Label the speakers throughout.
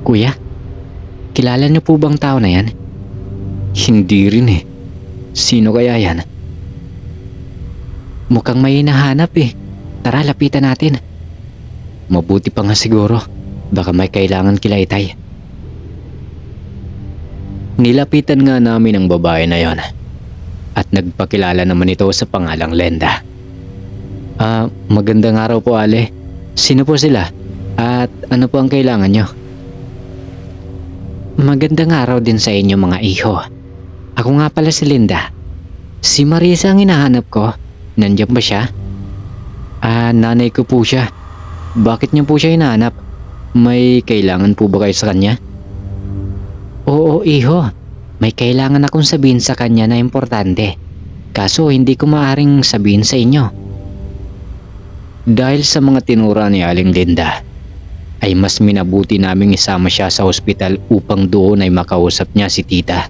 Speaker 1: Kuya, kilala niyo po bang tao na yan?
Speaker 2: Hindi rin eh. Sino kaya yan?
Speaker 1: Mukhang may hinahanap eh. Tara, lapitan natin.
Speaker 2: Mabuti pa nga siguro. Baka may kailangan kila Itay. Nilapitan nga namin ang babae na yon. At nagpakilala naman ito sa pangalang Lenda. Magandang araw po, Ale. Sino po sila? At ano po ang kailangan nyo?
Speaker 1: Magandang araw din sa inyo mga iho. Ako nga pala si Linda. Si Marisa ang hinahanap ko. Nandiyan ba siya?
Speaker 2: Nanay ko po siya. Bakit niyo po siya hinahanap? May kailangan po ba kayo sa kanya?
Speaker 1: Oo, iho. May kailangan akong sabihin sa kanya na importante. Kaso hindi ko maaring sabihin sa inyo.
Speaker 2: Dahil sa mga tinura ni Aling Linda, ay mas minabuti naming isama siya sa ospital upang doon ay makausap niya si tita.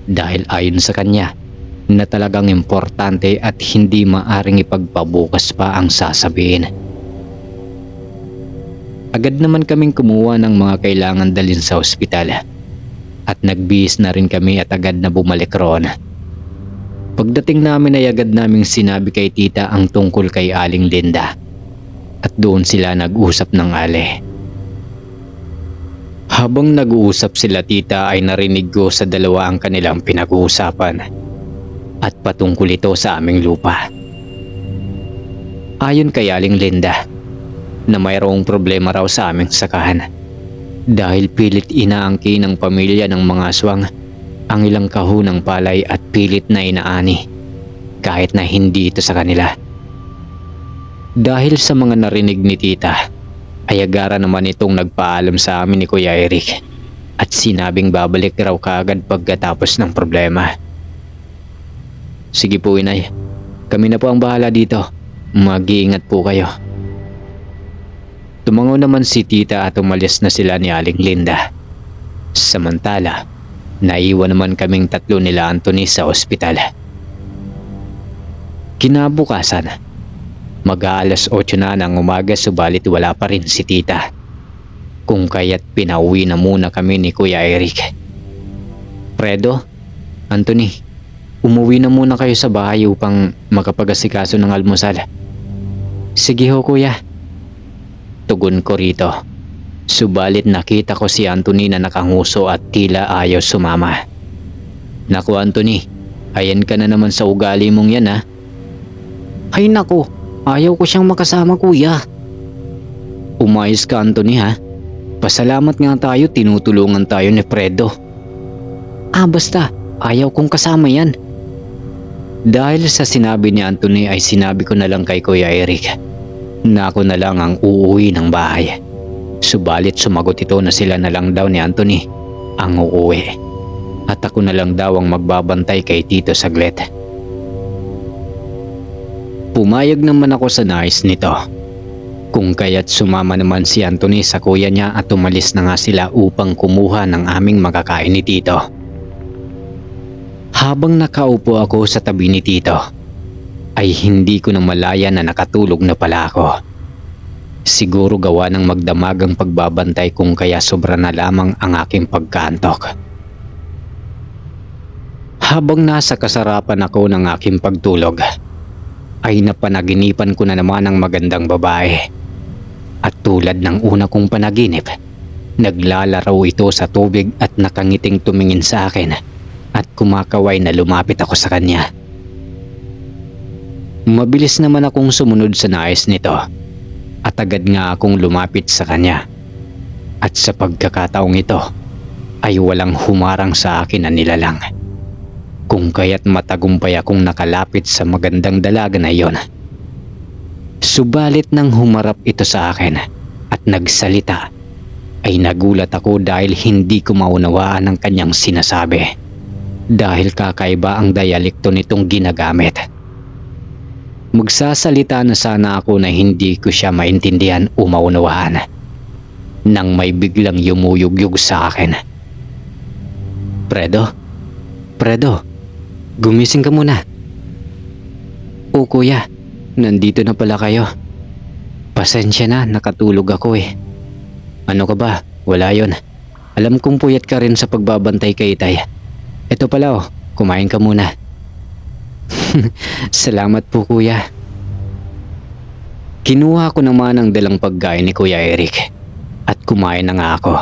Speaker 2: Dahil ayon sa kanya, na talagang importante at hindi maaring ipagpabukas pa ang sasabihin. Agad naman kaming kumuha ng mga kailangan dalhin sa ospital at nagbihis na rin kami at agad na bumalik roon. Pagdating namin ay agad naming sinabi kay tita ang tungkol kay Aling Linda at doon sila nag-usap ng Ale. Habang nag-uusap sila tita ay narinig ko sa dalawa ang kanilang pinag-uusapan at patungkol ito sa aming lupa. Ayon kay Aling Linda, na mayroong problema raw sa aming sakahan dahil pilit inaangkin ng pamilya ng mga aswang ang ilang kahunang palay at pilit na inaani kahit na hindi ito sa kanila. Dahil sa mga narinig ni tita ay agara naman itong nagpaalam sa amin ni Kuya Eric at sinabing babalik raw kaagad pagkatapos ng problema. Sige po inay, kami na po ang bahala dito. Mag-iingat po kayo. Tumango naman si tita at umalis na sila ni Aling Linda. Samantala, naiwan naman kaming tatlo nila Anthony sa ospital. Kinabukasan, mag-aalas 8 na ng umaga subalit wala pa rin si tita. Kung kaya't pinauwi na muna kami ni Kuya Eric. Fredo, Anthony, umuwi na muna kayo sa bahay upang makapag-asikaso ng almusal.
Speaker 1: Sige ho kuya.
Speaker 2: Tugon ko rito. Subalit nakita ko si Anthony na nakanguso at tila ayaw sumama. Naku Anthony, ayan ka na naman sa ugali mong yan ha.
Speaker 1: Ay naku, ayaw ko siyang makasama kuya.
Speaker 2: Umayos ka Anthony ha. Pasalamat nga tayo, tinutulungan tayo ni Fredo.
Speaker 1: Basta, ayaw kong kasama yan.
Speaker 2: Dahil sa sinabi ni Anthony ay sinabi ko na lang kay Kuya Eric na ako na lang ang uuwi ng bahay. Subalit sumagot ito na sila na lang daw ni Anthony ang uuwi at ako na lang daw ang magbabantay kay Tito saglit. Pumayag naman ako sa nais nito. Kung kaya't sumama naman si Anthony sa kuya niya at umalis na nga sila upang kumuha ng aming makakain ni Tito. Habang nakaupo ako sa tabi ni Tito, ay hindi ko na malaya na nakatulog na pala ako. Siguro gawa ng magdamagang pagbabantay kung kaya sobra na lamang ang aking pagkaantok. Habang nasa kasarapan ako ng aking pagtulog, ay napanaginipan ko na naman ang magandang babae. At tulad ng una kong panaginip, naglalaraw ito sa tubig at nakangiting tumingin sa akin at kumakaway na lumapit ako sa kanya. Mabilis naman akong sumunod sa nais nito at agad nga akong lumapit sa kanya. At sa pagkakataong ito ay walang humarang sa akin na nilalang. Kung kaya't matagumpay akong nakalapit sa magandang dalaga na iyon. Subalit nang humarap ito sa akin at nagsalita, ay nagulat ako dahil hindi ko maunawaan ang kanyang sinasabi. Dahil kakaiba ang dialekto nitong ginagamit. Magsasalita na sana ako na hindi ko siya maintindihan o maunawaan nang may biglang yumuyugyug sa akin. Fredo? Fredo, gumising ka muna.
Speaker 1: O kuya,
Speaker 2: nandito na pala kayo. Pasensya na, nakatulog ako eh. Ano ka ba? wala yon. Alam kong puyat ka rin sa pagbabantay kay Itay. Ito pala oh, kumain ka muna. Salamat po kuya. Kinuha ko naman ang dalang pagkain ni Kuya Eric at kumain na nga ako.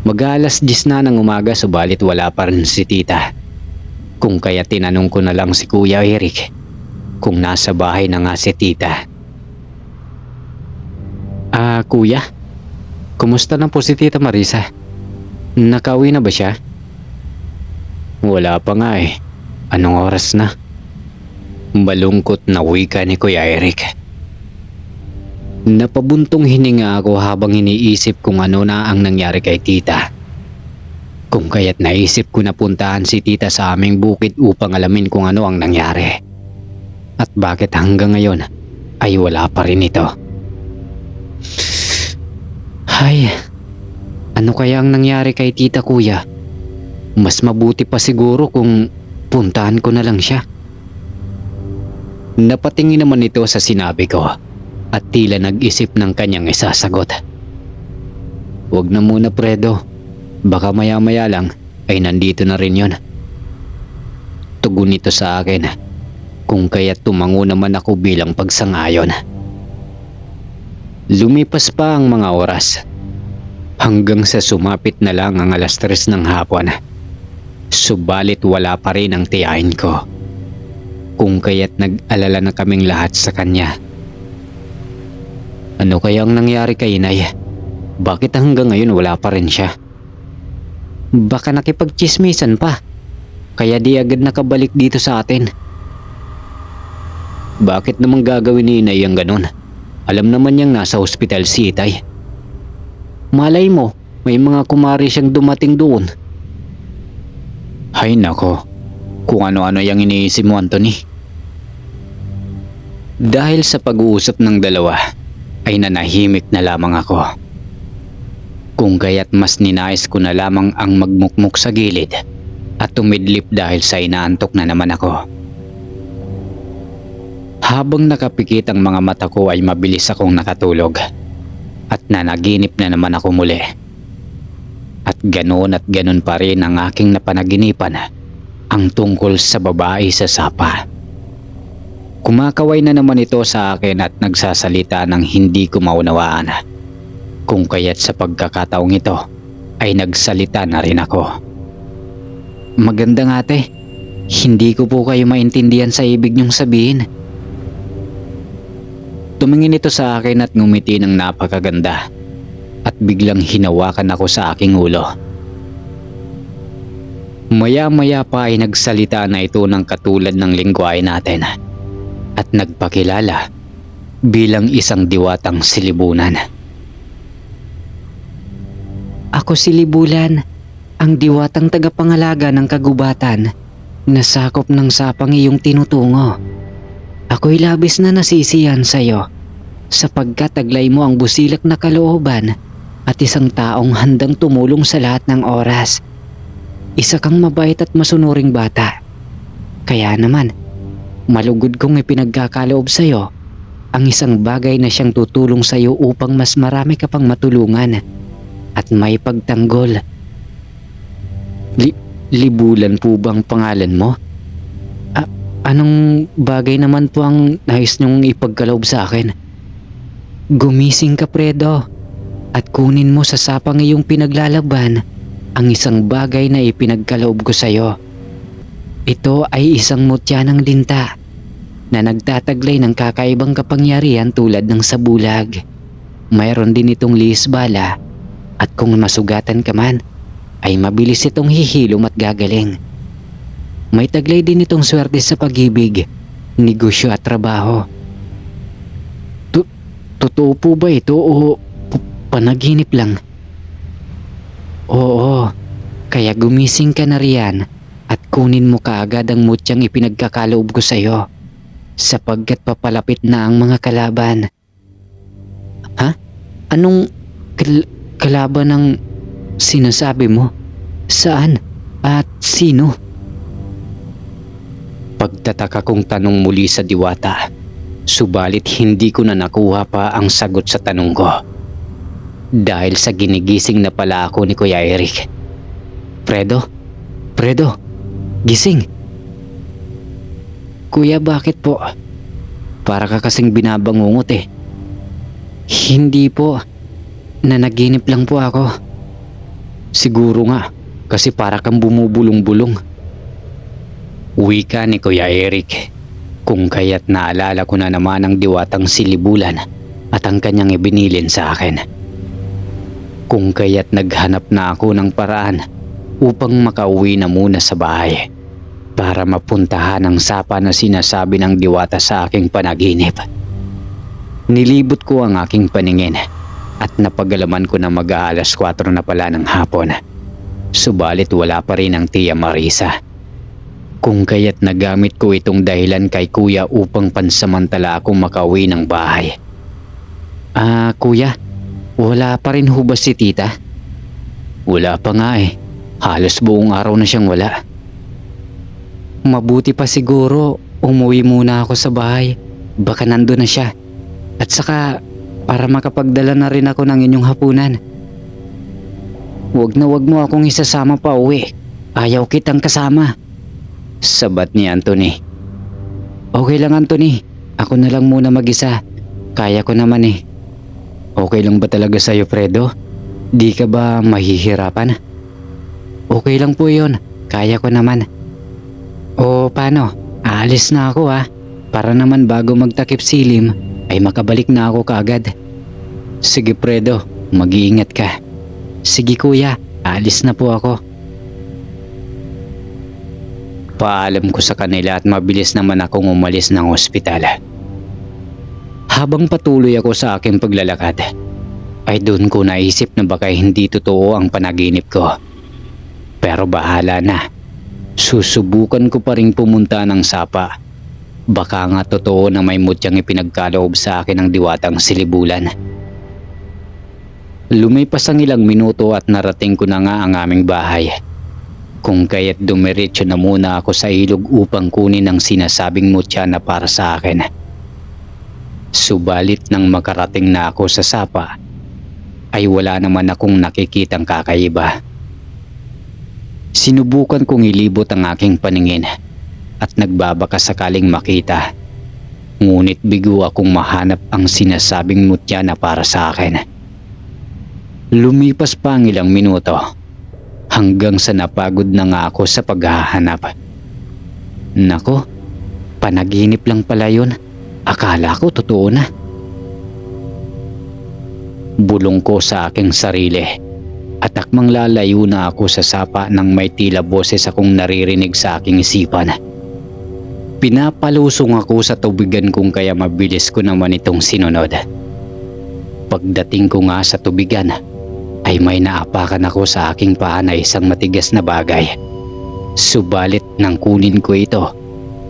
Speaker 2: Mag-alas 10 na ng umaga subalit wala pa rin si tita. Kung kaya tinanong ko na lang si Kuya Eric kung nasa bahay na nga si tita. Kuya, kumusta na po si Tita Marisa? Nakauwi na ba siya? Wala pa nga eh. Anong oras na? Malungkot na wika ni Kuya Eric. Napabuntong hininga ako habang iniisip kung ano na ang nangyari kay tita. Kung kaya't naisip ko na puntahan si tita sa aming bukid upang alamin kung ano ang nangyari. At bakit hanggang ngayon ay wala pa rin ito. Ay, ano kaya ang nangyari kay tita kuya? Mas mabuti pa siguro kung puntahan ko na lang siya. Napatingin naman ito sa sinabi ko at tila nag-isip ng kanyang isasagot. Huwag na muna Fredo, baka maya-maya lang ay nandito na rin yon. Tugon nito sa akin kung kaya't tumango naman ako bilang pagsang-ayon. Lumipas pa ang mga oras hanggang sa sumapit na lang ang alas 3 ng hapon. Subalit wala pa rin ang tiyahin ko. Kung kaya't nag-alala na kaming lahat sa kanya. Ano kayang nangyari kay Inay? Bakit hanggang ngayon wala pa rin siya? Baka nakipagchismisan pa. Kaya di agad nakabalik dito sa atin. Bakit naman gagawin ni Inay ang ganun? Alam naman niyang nasa ospital si Itay. Malay mo, may mga kumari siyang dumating doon. Hay nako, kung ano-ano yung iniisip mo Anthony. Dahil sa pag-uusap ng dalawa, ay nanahimik na lamang ako. Kung kaya't mas ninais ko na lamang ang magmukmuk sa gilid at tumidlip dahil sa inaantok na naman ako. Habang nakapikit ang mga mata ko ay mabilis akong nakatulog at nanaginip na naman ako muli. At ganoon pa rin ang aking napanaginipan ang tungkol sa babae sa sapa. Kumakaway na naman ito sa akin at nagsasalita ng hindi ko maunawaan. Kung kaya't sa pagkakataong ito ay nagsalita na rin ako. Magandang ate, hindi ko po kayo maintindihan sa ibig niyong sabihin. Tumingin ito sa akin at ngumiti ng napakaganda at biglang hinawakan ako sa aking ulo. Maya-maya pa ay nagsalita na ito ng katulad ng lingwahe natin at nagpakilala bilang isang diwatang silibunan. Ako si Libulan, ang diwatang tagapangalaga ng kagubatan na sakop ng sapang iyong tinutungo. Ako'y labis na nasisiyan sa'yo sapagkat taglay mo ang busilak na kalooban at isang taong handang tumulong sa lahat ng oras. Isa kang mabait at masunuring bata. Kaya naman, malugod kong ipinagkakaloob sa'yo ang isang bagay na siyang tutulong sa'yo upang mas marami ka pang matulungan at may pagtanggol. Libulan po bang pangalan mo? Anong bagay naman po ang nais niyong ipagkaloob sa akin? Gumising ka Fredo at kunin mo sa sapang iyong pinaglalaban ang isang bagay na ipinagkaloob ko sa iyo. Ito ay isang mutya ng linta na nagtataglay ng kakaibang kapangyarihan tulad ng sabulag. Mayroon din itong lihis bala at kung masugatan ka man ay mabilis itong hihilom at gagaling. May taglay din itong swerte sa pag-ibig, negosyo at trabaho. Totoo po ba ito o panaginip lang? Oo, kaya gumising ka na riyan at kunin mo kaagad ang mutyang ipinagkakaloob ko sa iyo sapagkat papalapit na ang mga kalaban. Ha? Anong kalaban ang sinasabi mo? Saan? At sino? Pagtataka kong tanong muli sa diwata, subalit hindi ko na nakuha pa ang sagot sa tanong ko. dahil sa ginigising na pala ako ni Kuya Eric. Fredo? Fredo? Gising!
Speaker 1: Kuya, bakit po? Para ka kasing binabangungot eh. Hindi po. Nanaginip lang po ako.
Speaker 2: Siguro nga, kasi para kang bumubulong-bulong. Wika ni Kuya Eric, kung kaya't naalala ko na naman ang diwatang silibulan at ang kanyang ibinilin sa akin. Kung kaya't naghanap na ako ng paraan upang makauwi na muna sa bahay para mapuntahan ang sapa na sinasabi ng diwata sa aking panaginip. Nilibot ko ang aking paningin at napagalaman ko na mag-aalas 4 na pala ng hapon. Subalit wala pa rin ang Tia Marisa. Kung kaya't nagamit ko itong dahilan kay Kuya upang pansamantala akong makauwi ng bahay.
Speaker 1: Kuya, wala pa rin ho ba si tita?
Speaker 2: Wala pa nga eh. Halos buong araw na siyang wala.
Speaker 1: Mabuti pa siguro umuwi muna ako sa bahay. Baka nandun na siya. At saka para makapagdala na rin ako ng inyong hapunan. Wag mo akong isasama pa uwi. Ayaw kitang kasama.
Speaker 2: Sabat ni Anthony.
Speaker 1: Okay lang, Anthony. Ako na lang muna mag-isa. Kaya ko naman eh.
Speaker 2: Okay lang ba talaga sa'yo, Fredo? Di ka ba mahihirapan?
Speaker 1: Okay lang po yun. Kaya ko naman. O paano? Aalis na ako para naman bago magtakip silim ay makabalik na ako kaagad.
Speaker 2: Sige, Fredo, mag-iingat ka.
Speaker 1: Sige kuya, aalis na po ako.
Speaker 2: Paalam ko sa kanila at mabilis naman akong umalis ng ospital. Habang patuloy ako sa aking paglalakad, ay doon ko naisip na baka hindi totoo ang panaginip ko. Pero bahala na. Susubukan ko pa ring pumunta ng sapa. Baka nga totoo na may mutyang ipinagkaloob sa akin ng diwatang silibulan. Lumipas ang ilang minuto at narating ko na nga ang aming bahay. Kung kaya't dumiretso na muna ako sa ilog upang kunin ang sinasabing mutya na para sa akin. Subalit nang makarating na ako sa sapa, ay wala naman akong nakikitang kakaiba. Sinubukan kong ilibot ang aking paningin at nagbabaka sakaling makita. Ngunit bigo akong mahanap ang sinasabing mutya na para sa akin. Lumipas pa ang ilang minuto hanggang sa napagod na nga ako sa paghahanap. Nako, panaginip lang pala yun. Akala ko totoo na. Bulong ko sa aking sarili at akmang lalayo na ako sa sapa nang may tila boses akong naririnig sa aking isipan. Pinapalusong ako sa tubigan kung kaya mabilis ko naman itong sinunod. Pagdating ko nga sa tubigan ay may naapakan ako sa aking paa na isang matigas na bagay. Subalit nang kunin ko ito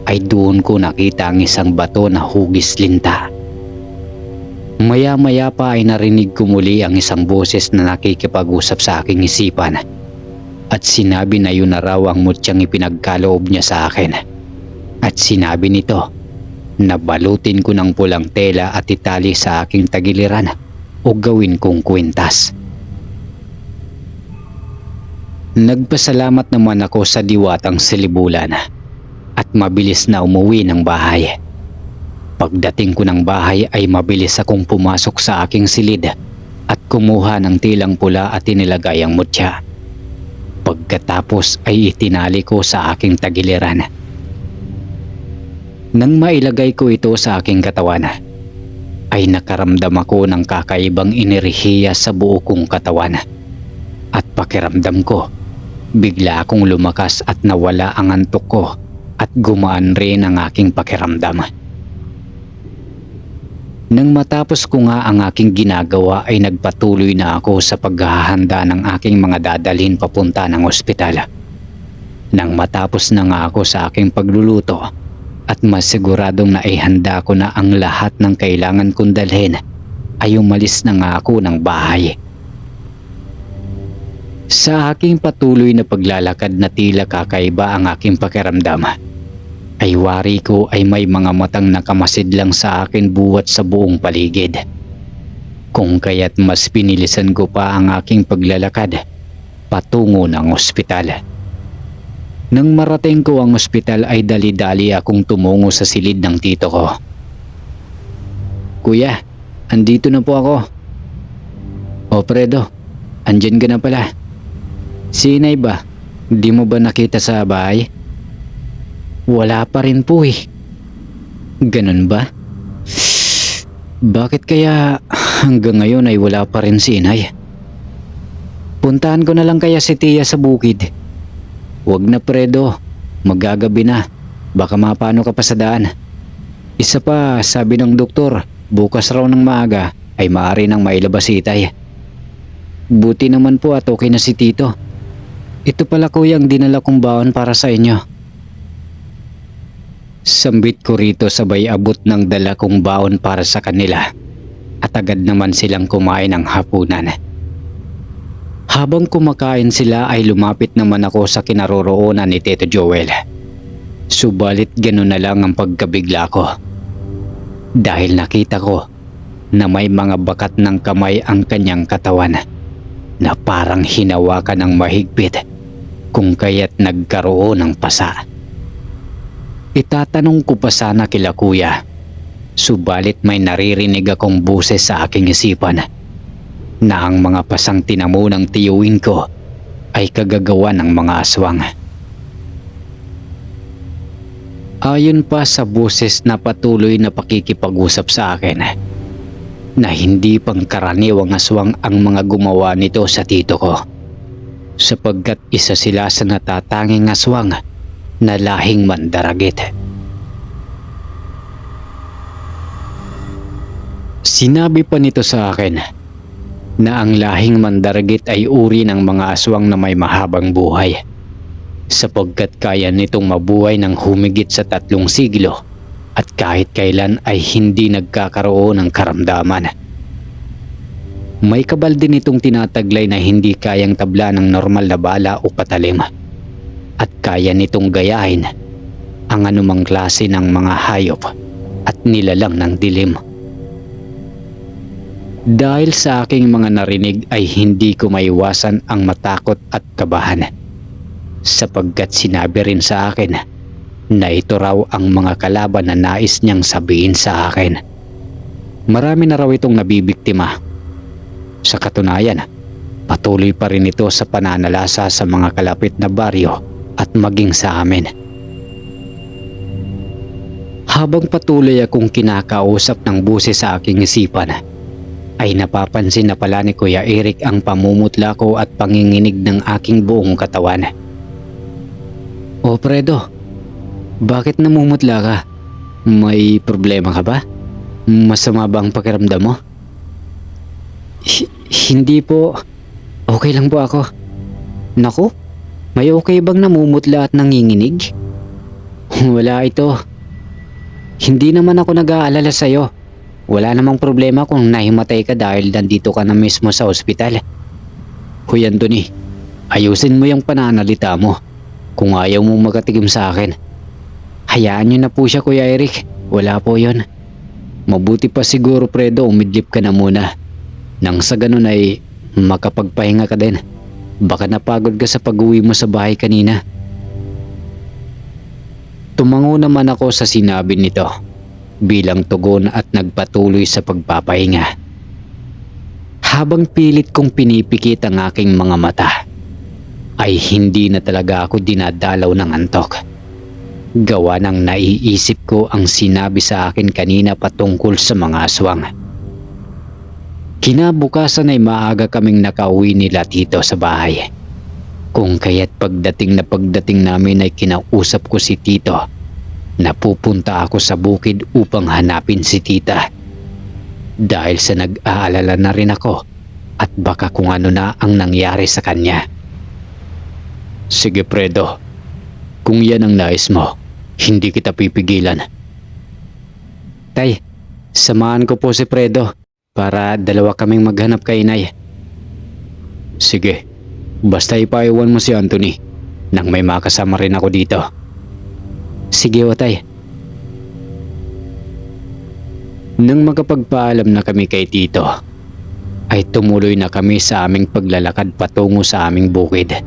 Speaker 2: ay doon ko nakita ang isang bato na hugis linta. Maya-maya pa ay narinig ko muli ang isang boses na nakikipag-usap sa aking isipan at sinabi na yun na raw ang mutyang ipinagkaloob niya sa akin. At sinabi nito na balutin ko ng pulang tela at itali sa aking tagiliran o gawin kong kwintas. Nagpasalamat naman ako sa diwatang silibulan at mabilis na umuwi ng bahay. Pagdating ko ng bahay ay mabilis akong pumasok sa aking silid at kumuha ng tilang pula at inilagay ang mutya. Pagkatapos ay itinali ko sa aking tagiliran. Nang mailagay ko ito sa aking katawan, ay nakaramdam ako ng kakaibang enerhiya sa buo kong katawan. At pakiramdam ko, bigla akong lumakas at nawala ang antok ko at gumaan rin ang aking pakiramdam. Nang matapos ko nga ang aking ginagawa ay nagpatuloy na ako sa paghahanda ng aking mga dadalhin papunta ng ospital. Nang matapos na nga ako sa aking pagluluto at masiguradong naihanda ko na ang lahat ng kailangan kong dalhin, ay umalis na nga ako ng bahay. Sa aking patuloy na paglalakad na tila kakaiba ang aking pakiramdam, ay wari ko ay may mga matang nakamasid lang sa akin buwat sa buong paligid. Kung kaya't mas pinilisan ko pa ang aking paglalakad patungo ng ospital. Nang marating ko ang ospital ay dali-dali akong tumungo sa silid ng tito ko. "Kuya, andito na po ako." "O Fredo, andyan ka na pala. Si Inay ba? Di mo ba nakita sa bahay?" "Wala pa rin po eh." "Ganun ba? Bakit kaya hanggang ngayon ay wala pa rin si Inay? Puntahan ko na lang kaya si Tia sa bukid." "Wag na Fredo, magagabi na. Baka mapano ka pa sa daan. Isa pa, sabi ng doktor, bukas raw ng maaga ay maaari nang mailabas si Itay." "Buti naman po at okay na si Tito. Ito pala kuya ang dinala kong baon para sa inyo." Sambit ko rito sabay abot ng dala kong baon para sa kanila at agad naman silang kumain ng hapunan. Habang kumakain sila ay lumapit naman ako sa kinaroroonan ni Tito Joel. Subalit gano'n na lang ang pagkabigla ko. Dahil nakita ko na may mga bakat ng kamay ang kanyang katawan na parang hinawakan ng mahigpit kung kaya't nagkaroon ng pasa. Itatanong ko pa sana kila kuya, subalit may naririnig akong boses sa aking isipan na ang mga pasang tinamo ng tiyuin ko ay kagagawa ng mga aswang. Ayon pa sa boses na patuloy na pakikipag-usap sa akin, na hindi pangkaraniwang aswang ang mga gumawa nito sa tito ko, sapagkat isa sila sa natatanging aswang na lahing mandaragit. Sinabi pa nito sa akin na ang lahing mandaragit ay uri ng mga aswang na may mahabang buhay, sapagkat kaya nitong mabuhay ng humigit sa 3 siglo at kahit kailan ay hindi nagkakaroon ng karamdaman. May kabal din itong tinataglay na hindi kayang tabla ng normal na bala o patalim at kaya nitong gayahin ang anumang klase ng mga hayop at nilalang ng dilim. Dahil sa aking mga narinig ay hindi ko maiwasan ang matakot at kabahan, sapagkat sinabi rin sa akin na ito raw ang mga kalaban na nais niyang sabihin sa akin. Marami na raw itong nabibiktima. Sa katunayan, patuloy pa rin ito sa pananalasa sa mga kalapit na baryo at maging sa amin. Habang patuloy akong kinakausap ng buses sa aking isipan, ay napapansin na pala ni Kuya Eric ang pamumutla ko at panginginig ng aking buong katawan. "O Fredo, bakit namumutla ka? May problema ka ba? Masama ba ang pakiramdam mo?" Hindi po. Okay lang po ako." "Naku, may okay bang namumutla at nanginginig?" "Wala ito. Hindi naman ako nag-aalala sa'yo. Wala namang problema kung nahimatay ka dahil nandito ka na mismo sa ospital." "Kuya Anthony, ayusin mo yung pananalita mo kung ayaw mo magatikim sa akin." "Hayaan niyo na po siya Kuya Eric, wala po yon." "Mabuti pa siguro Fredo umidlip ka na muna. Nang sa ganun ay makapagpahinga ka din. Baka napagod ka sa pag-uwi mo sa bahay kanina." Tumango naman ako sa sinabi nito bilang tugon at nagpatuloy sa pagpapahinga. Habang pilit kong pinipikit ang aking mga mata, ay hindi na talaga ako dinadalaw ng antok. Gawa ng naiisip ko ang sinabi sa akin kanina patungkol sa mga aswang. Kinabukasan ay maaga kaming nakauwi nila tito sa bahay. Kung kaya't pagdating namin ay kinausap ko si tito na pupunta ako sa bukid upang hanapin si tita. Dahil sa nag-aalala na rin ako at baka kung ano na ang nangyari sa kanya. "Sige Fredo, kung yan ang nais mo, hindi kita pipigilan." "Tay, samahan ko po si Fredo para dalawa kaming maghanap kay Inay." "Sige, basta ipaiwan mo si Anthony nang may makasama rin ako dito." "Sige o tay." Nang makapagpaalam na kami kay tito, ay tumuloy na kami sa aming paglalakad patungo sa aming bukid.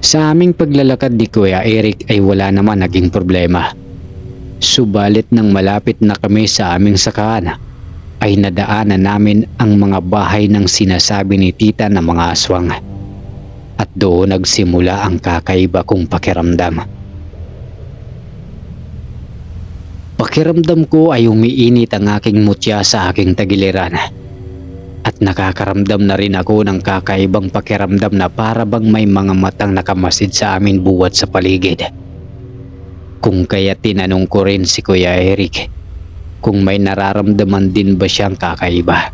Speaker 2: Sa aming paglalakad ni Kuya Eric ay wala naman naging problema. Subalit nang malapit na kami sa aming sakahan, ay nadaanan namin ang mga bahay ng sinasabi ni tita na mga aswang. At doon nagsimula ang kakaiba kong pakiramdam. Pakiramdam ko ay umiinit ang aking mutya sa aking tagiliran. At nakakaramdam na rin ako ng kakaibang pakiramdam na para bang may mga matang nakamasid sa amin buwat sa paligid. Kung kaya tinanong ko rin si Kuya Eric kung may nararamdaman din ba siyang kakaiba.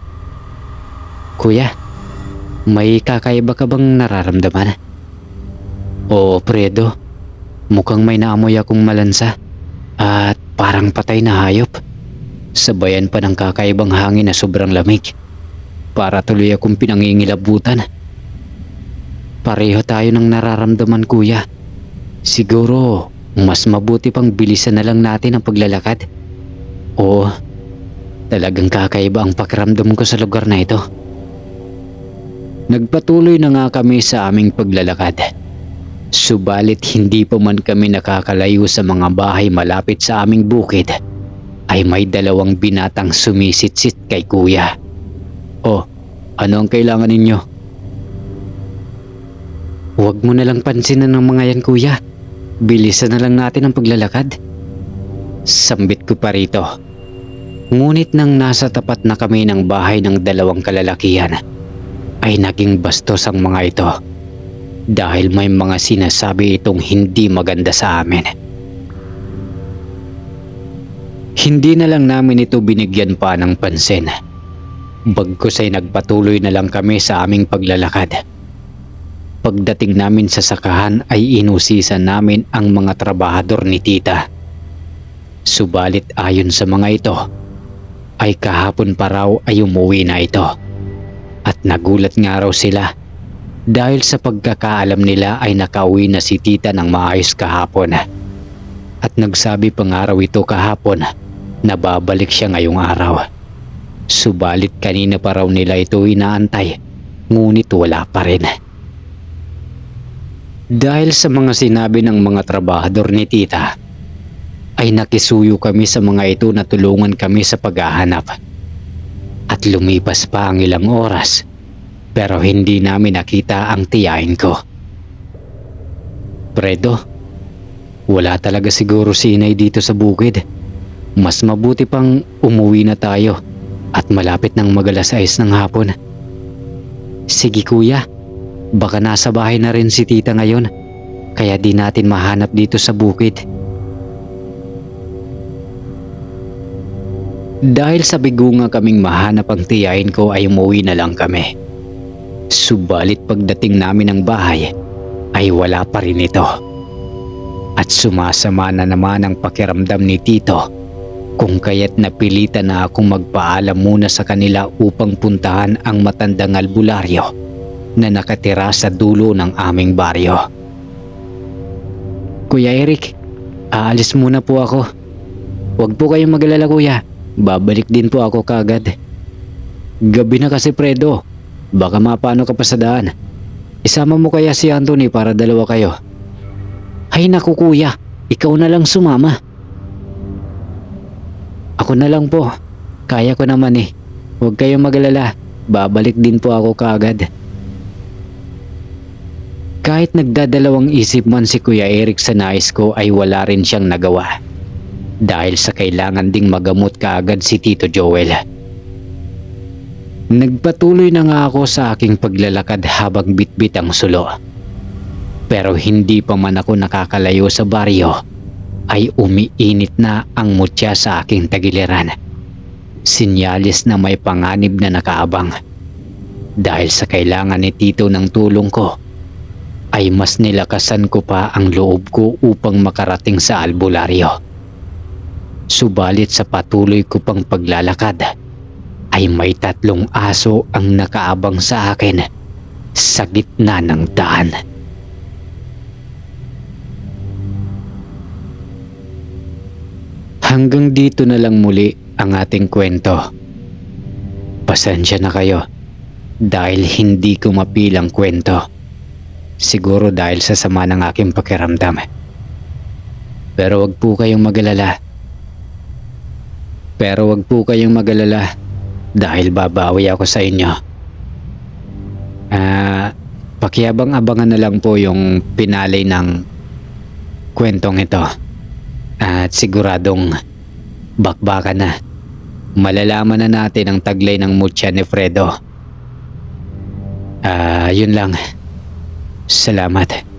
Speaker 2: Kuya, may kakaiba ka bang nararamdaman? Oo, Fredo. Mukhang may naamoy akong malansa at parang patay na hayop. Sabayan pa ng kakaibang hangin na sobrang lamig. Para tuloy akong pinangingilabutan. Pareho tayo ng nararamdaman, kuya. Siguro, mas mabuti pang bilisan na lang natin ang paglalakad. Oo, talagang kakaiba ang pakiramdam ko sa lugar na ito. Nagpatuloy na nga kami sa aming paglalakad. Subalit hindi pa man kami nakakalayo sa mga bahay malapit sa aming bukid, ay may dalawang binatang sumisitsit kay kuya. Oh, ano ang kailangan ninyo? Huwag mo na lang pansinin ng mga yan, kuya. Bilisan na lang natin ang paglalakad. Sambit ko pa rito. Ngunit nang nasa tapat na kami ng bahay ng dalawang kalalakihan, ay naging bastos ang mga ito. Dahil may mga sinasabi itong hindi maganda sa amin. Hindi na lang namin ito binigyan pa ng pansin. Bagkus ay nagpatuloy na lang kami sa aming paglalakad. Pagdating namin sa sakahan ay inusisan namin ang mga trabahador ni tita. Subalit ayon sa mga ito, ay kahapon pa raw ay umuwi na ito. At nagulat nga raw sila dahil sa pagkakaalam nila ay nakauwi na si tita ng maayos kahapon. At nagsabi pa nga raw ito kahapon na babalik siya ngayong araw. Subalit kanina pa raw nila ito inaantay, ngunit wala pa rin. Dahil sa mga sinabi ng mga trabahador ni tita, ay nakisuyo kami sa mga ito na tulungan kami sa paghahanap. At lumipas pa ang ilang oras, pero hindi namin nakita ang tiyahin ko. Fredo, wala talaga siguro si inay dito sa bukid. Mas mabuti pang umuwi na tayo. At malapit ng mag-alas-6 ng hapon. Sige kuya, baka nasa bahay na rin si tita ngayon, kaya di natin mahanap dito sa bukid. Dahil sa bigo nga kaming mahanap ang tiyahin ko ay umuwi na lang kami. Subalit pagdating namin ng bahay ay wala pa rin ito. At sumasama na naman ang pakiramdam ni tito. Kung kaya't napilitan na akong magpaalam muna sa kanila upang puntahan ang matandang albularyo na nakatira sa dulo ng aming baryo. Kuya Eric, aalis muna po ako. Huwag po kayong mag-alala kuya, babalik din po ako kaagad. Gabi na kasi Fredo, baka mapano ka pa sa daan. Isama mo kaya si Anthony para dalawa kayo. Ay naku kuya, ikaw na lang sumama. Ako na lang po. Kaya ko naman eh. Huwag kayong mag-alala. Babalik din po ako kaagad. Kahit nagdadalawang isip man si Kuya Eric sa nais ko ay wala rin siyang nagawa. Dahil sa kailangan ding magamot kaagad si Tito Joel. Nagpatuloy na nga ako sa aking paglalakad habang bitbit ang sulo. Pero hindi pa man ako nakakalayo sa baryo ay umiinit na ang mutya sa aking tagiliran. Sinyalis na may panganib na nakaabang. Dahil sa kailangan ni Tito ng tulong ko, ay mas nilakasan ko pa ang loob ko upang makarating sa albularyo. Subalit sa patuloy ko pang paglalakad, ay may 3 aso ang nakaabang sa akin sa gitna ng daan. Hanggang dito na lang muli ang ating kwento. Pasensya na kayo dahil hindi ko mapilang kwento. Siguro dahil sa sama ng aking pakiramdam. Pero wag po kayong magalala. Dahil babawi ako sa inyo. Pakiabang-abangan na lang po yung pinalay ng kwentong ito. At siguradong bakbakan na. Malalaman na natin ang taglay ng mutya ni Fredo. Yun lang. Salamat.